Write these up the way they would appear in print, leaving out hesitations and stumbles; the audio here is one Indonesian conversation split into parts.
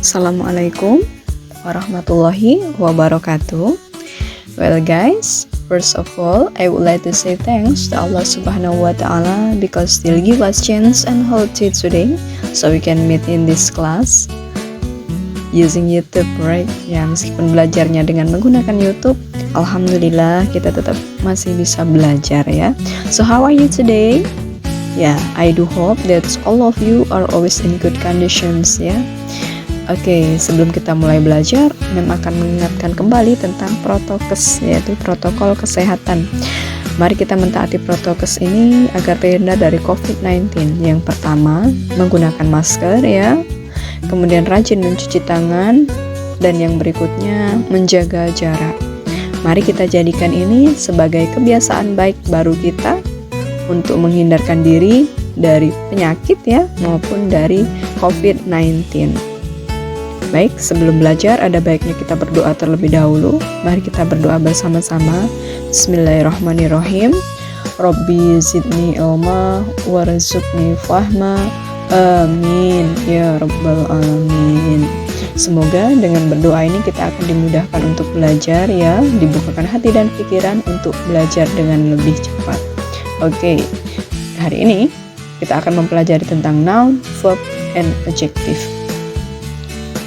Assalamualaikum warahmatullahi wabarakatuh. Well guys, first of all, I would like to say thanks to Allah Subhanahu wa Ta'ala because still give us chance and healthy today so we can meet in this class using YouTube, right? Ya, meskipun belajarnya dengan menggunakan YouTube, alhamdulillah kita tetap masih bisa belajar ya. So how are you today? Ya, I do hope that all of you are always in good conditions ya. Oke, sebelum kita mulai belajar, Mem akan mengingatkan kembali tentang protokes, yaitu protokol kesehatan. Mari kita mentaati protokes ini agar terhindar dari COVID-19. Yang pertama, menggunakan masker ya. Kemudian rajin mencuci tangan. Dan yang berikutnya, menjaga jarak. Mari kita jadikan ini sebagai kebiasaan baik baru kita untuk menghindarkan diri dari penyakit ya, maupun dari COVID-19. Baik, sebelum belajar ada baiknya kita berdoa terlebih dahulu. Mari kita berdoa bersama-sama. Bismillahirrahmanirrahim. Rabbi zidni ilma warzuqni fahma. Amin ya rabbal alamin. Semoga dengan berdoa ini kita akan dimudahkan untuk belajar ya, dibukakan hati dan pikiran untuk belajar dengan lebih cepat. Oke, hari ini kita akan mempelajari tentang noun, verb, and adjective.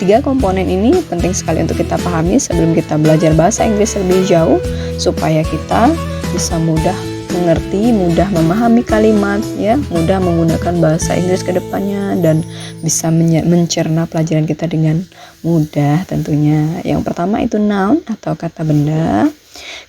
3 komponen ini penting sekali untuk kita pahami sebelum kita belajar bahasa Inggris lebih jauh, supaya kita bisa mudah mengerti, mudah memahami kalimat ya, mudah menggunakan bahasa Inggris ke depannya, dan bisa mencerna pelajaran kita dengan mudah tentunya. Yang pertama itu noun atau kata benda,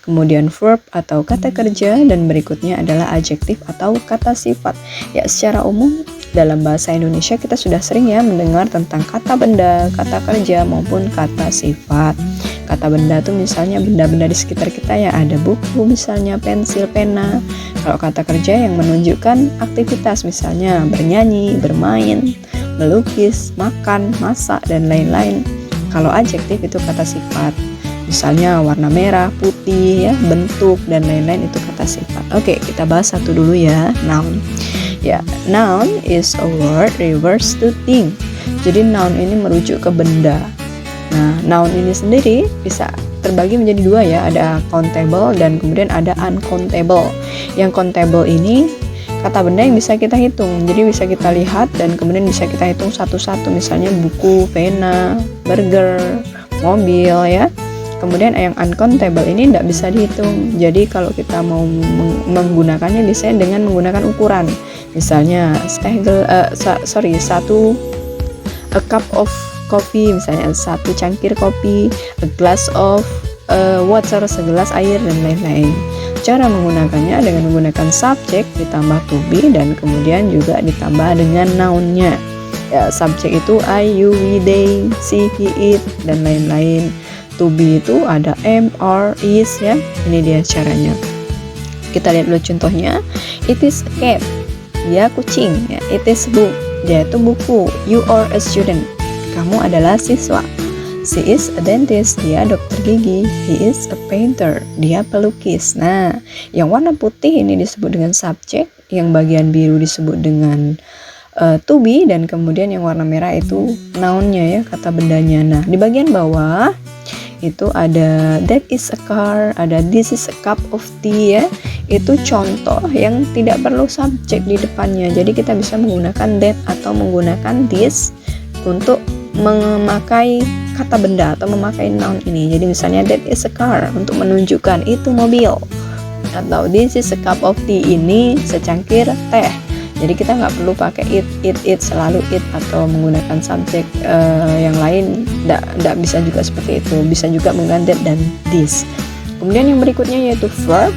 kemudian verb atau kata kerja, dan berikutnya adalah adjektif atau kata sifat. Ya, secara umum dalam bahasa Indonesia kita sudah sering ya mendengar tentang kata benda, kata kerja, maupun kata sifat. Kata benda itu misalnya benda-benda di sekitar kita ya, ada buku misalnya, pensil, pena. Kalau kata kerja yang menunjukkan aktivitas misalnya bernyanyi, bermain, melukis, makan, masak, dan lain-lain. Kalau adjektif itu kata sifat. Misalnya warna merah, putih ya, bentuk, dan lain-lain itu kata sifat. Oke, kita bahas satu dulu ya, noun. Ya, noun is a word refers to thing. Jadi noun ini merujuk ke benda. Nah, noun ini sendiri bisa terbagi menjadi 2 ya, ada countable dan kemudian ada uncountable. Yang countable ini kata benda yang bisa kita hitung. Jadi bisa kita lihat dan kemudian bisa kita hitung satu-satu, misalnya buku, pena, burger, mobil ya. Kemudian yang uncountable ini tidak bisa dihitung. Jadi kalau kita mau menggunakannya biasanya dengan menggunakan ukuran. Misalnya a cup of coffee, misalnya 1 cangkir kopi, a glass of water, segelas air, dan lain-lain. Cara menggunakannya dengan menggunakan subjek ditambah to be dan kemudian juga ditambah dengan noun-nya. Ya, subjek itu I, you, we, they, she, he, it, dan lain-lain. To be itu ada am, are, is ya. Ini dia caranya. Kita lihat dulu contohnya. It is a cat. Dia kucing ya. It is book. Dia itu buku. You are a student. Kamu adalah siswa. She is a dentist. Dia dokter gigi. He is a painter. Dia pelukis. Nah, yang warna putih ini disebut dengan subjek, yang bagian biru disebut dengan to be, dan kemudian yang warna merah itu noun-nya ya, kata bendanya. Nah, di bagian bawah itu ada that is a car, ada this is a cup of tea ya. Itu contoh yang tidak perlu subjek di depannya. Jadi kita bisa menggunakan that atau menggunakan this untuk memakai kata benda atau memakai noun ini. Jadi misalnya that is a car untuk menunjukkan itu mobil, atau this is a cup of tea ini secangkir teh. Jadi kita nggak perlu pakai it selalu it atau menggunakan subjek yang lain. Nggak bisa juga seperti itu. Bisa juga mengganti dan this. Kemudian yang berikutnya yaitu verb.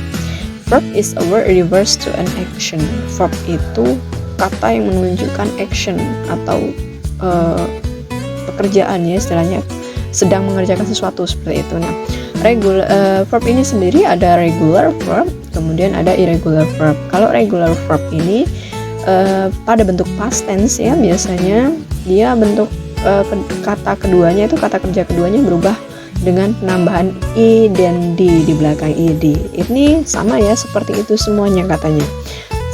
Verb is a word refers to an action. Verb itu kata yang menunjukkan action atau pekerjaan ya, istilahnya sedang mengerjakan sesuatu seperti itu. Nah, verb ini sendiri ada regular verb, kemudian ada irregular verb. Kalau regular verb ini pada bentuk past tense ya, biasanya dia bentuk kata keduanya itu, kata kerja keduanya berubah dengan penambahan i dan d di belakang id. Ini sama ya, seperti itu semuanya katanya.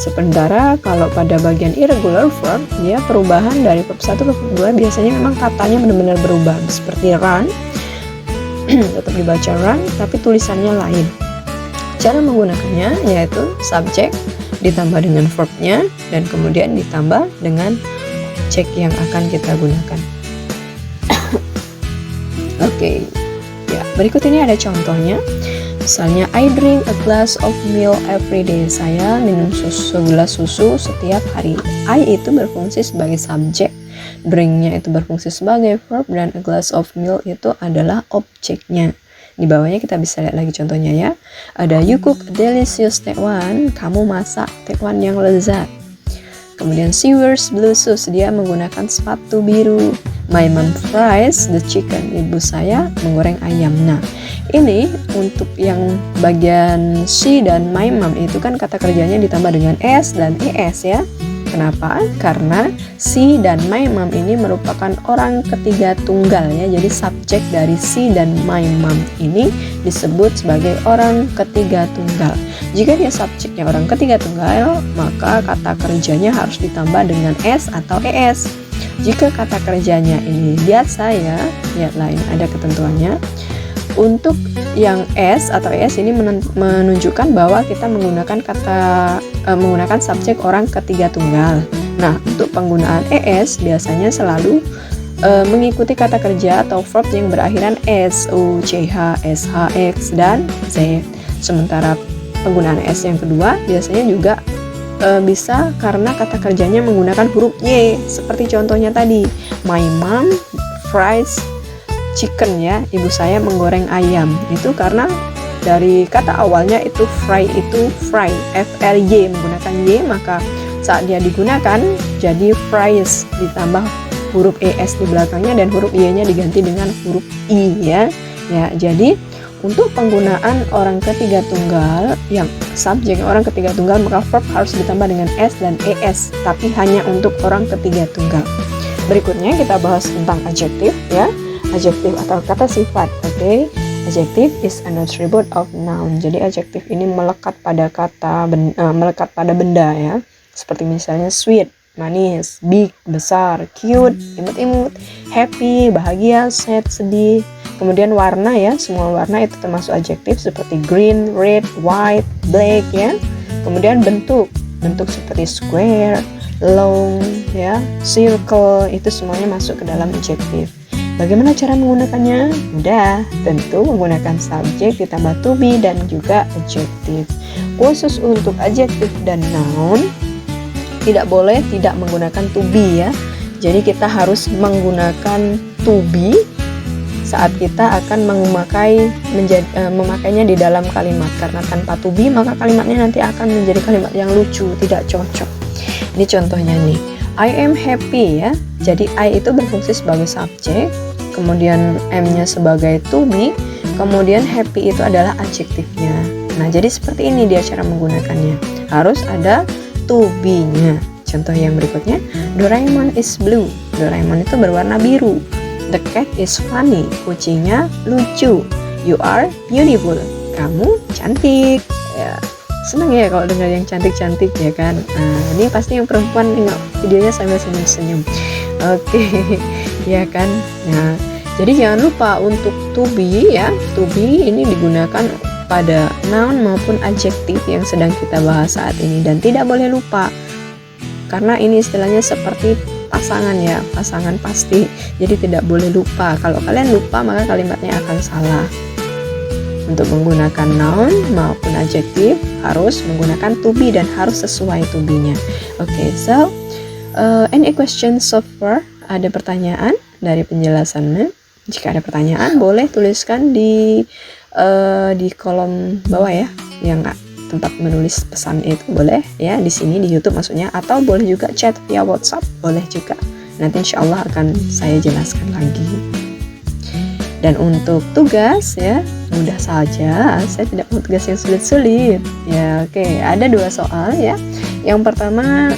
Sementara kalau pada bagian irregular verb, dia perubahan dari verb 1 ke verb 2 biasanya memang katanya benar-benar berubah. Seperti run, tetap dibaca run, tapi tulisannya lain. Cara menggunakannya yaitu subjek ditambah dengan verbnya dan kemudian ditambah dengan objek yang akan kita gunakan. Oke, ya berikut ini ada contohnya. Misalnya, I drink a glass of milk every day. Saya minum segelas susu setiap hari. I itu berfungsi sebagai subjek, drinknya itu berfungsi sebagai verb, dan a glass of milk itu adalah objeknya. Di bawahnya kita bisa lihat lagi contohnya ya. Ada you cook a delicious tekwan. Kamu masak tekwan yang lezat. Kemudian she wears blue shoes. Dia menggunakan sepatu biru. My mom fries the chicken. Ibu saya menggoreng ayam. Nah, ini untuk yang bagian she dan my mom itu kan kata kerjanya ditambah dengan s dan es ya. Kenapa? Karena she dan my mom ini merupakan orang ketiga tunggal ya. Jadi subjek dari she dan my mom ini disebut sebagai orang ketiga tunggal. Jika dia subjeknya orang ketiga tunggal, maka kata kerjanya harus ditambah dengan s atau es. Jika kata kerjanya ini biasa ya, lihat lain ada ketentuannya. Untuk yang s atau es ini menunjukkan bahwa kita menggunakan menggunakan subjek orang ketiga tunggal. Nah, untuk penggunaan es biasanya selalu mengikuti kata kerja atau verb yang berakhiran s, u, ch, sh, x, dan z. Sementara penggunaan s yang kedua biasanya juga bisa karena kata kerjanya menggunakan huruf y, seperti contohnya tadi. My mom fries chicken ya, ibu saya menggoreng ayam. Itu karena dari kata awalnya itu fry, itu fry, f-r-y, menggunakan y, maka saat dia digunakan jadi fries ditambah huruf es di belakangnya dan huruf y-nya diganti dengan huruf i ya. Ya, jadi untuk penggunaan orang ketiga tunggal yang subjek orang ketiga tunggal, maka verb harus ditambah dengan s dan es, tapi hanya untuk orang ketiga tunggal. Berikutnya kita bahas tentang adjektif ya. Adjektif atau kata sifat. Oke. Adjective is an attribute of noun. Jadi adjektif ini melekat pada melekat pada benda ya. Seperti misalnya sweet, manis, big, besar, cute, imut-imut, happy, bahagia, sad, sedih. Kemudian warna ya, semua warna itu termasuk adjektif seperti green, red, white, black ya. Kemudian bentuk seperti square, long ya, circle, itu semuanya masuk ke dalam adjektif. Bagaimana cara menggunakannya? Mudah, tentu menggunakan subjek ditambah to be dan juga adjektif. Khusus untuk adjektif dan noun, tidak boleh tidak menggunakan to be ya. Jadi kita harus menggunakan to be saat kita akan memakainya di dalam kalimat. Karena tanpa to be maka kalimatnya nanti akan menjadi kalimat yang lucu, tidak cocok. Ini contohnya nih, I am happy ya. Jadi I itu berfungsi sebagai subjek, kemudian M-nya sebagai to be, kemudian happy itu adalah adjektifnya. Nah, jadi seperti ini dia cara menggunakannya. Harus ada to be-nya. Contoh yang berikutnya, Doraemon is blue. Doraemon itu berwarna biru. The cat is funny. Kucingnya lucu. You are beautiful. Kamu cantik. Ya, senang ya kalau dengar yang cantik-cantik ya kan. Nah, ini pasti yang perempuan nengok videonya sambil senyum-senyum. Oke, ya kan. Nah, jadi jangan lupa untuk to be ya. To be ini digunakan pada noun maupun adjektif yang sedang kita bahas saat ini, dan tidak boleh lupa karena ini istilahnya seperti pasangan ya, pasangan pasti. Jadi tidak boleh lupa. Kalau kalian lupa maka kalimatnya akan salah. Untuk menggunakan noun maupun adjektif harus menggunakan to be dan harus sesuai to be-nya. Oke, so any questions so far? Ada pertanyaan dari penjelasannya? Jika ada pertanyaan boleh tuliskan di kolom bawah ya, yang tempat menulis pesan itu boleh ya, di sini di YouTube maksudnya, atau boleh juga chat via WhatsApp, boleh juga. Nanti insya Allah akan saya jelaskan lagi. Dan untuk tugas ya, mudah saja, saya tidak mau tugas yang sulit-sulit ya. Oke, ada 2 soal ya. Yang pertama,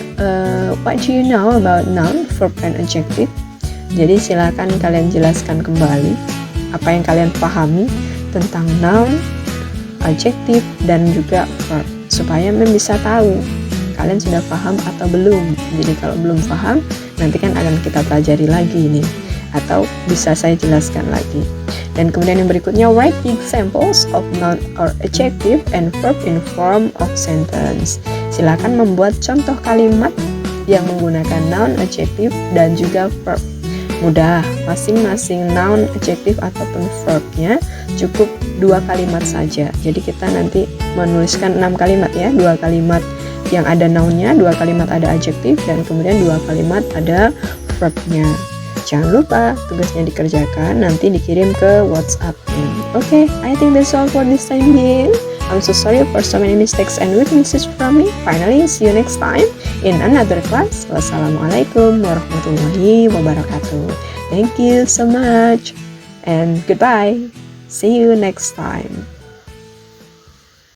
what do you know about noun, verb, and adjective? Jadi silakan kalian jelaskan kembali apa yang kalian pahami tentang noun, adjektif, dan juga verb, supaya bisa tahu kalian sudah paham atau belum. Jadi kalau belum paham, nanti kan akan kita pelajari lagi nih, atau bisa saya jelaskan lagi. Dan kemudian yang berikutnya, write the examples of noun or adjective and verb in form of sentence. Silakan membuat contoh kalimat yang menggunakan noun, adjective, dan juga verb. Mudah, masing-masing noun, adjective, ataupun verbnya cukup 2 kalimat saja. Jadi kita nanti menuliskan 6 kalimat ya, 2 kalimat yang ada nounnya, 2 kalimat ada adjective, dan kemudian 2 kalimat ada verbnya. Jangan lupa tugasnya dikerjakan, nanti dikirim ke WhatsApp-nya. Okay, I think that's all for this time being. I'm so sorry for so many mistakes and weaknesses from me. Finally, see you next time in another class. Wassalamualaikum warahmatullahi wabarakatuh. Thank you so much and goodbye. See you next time.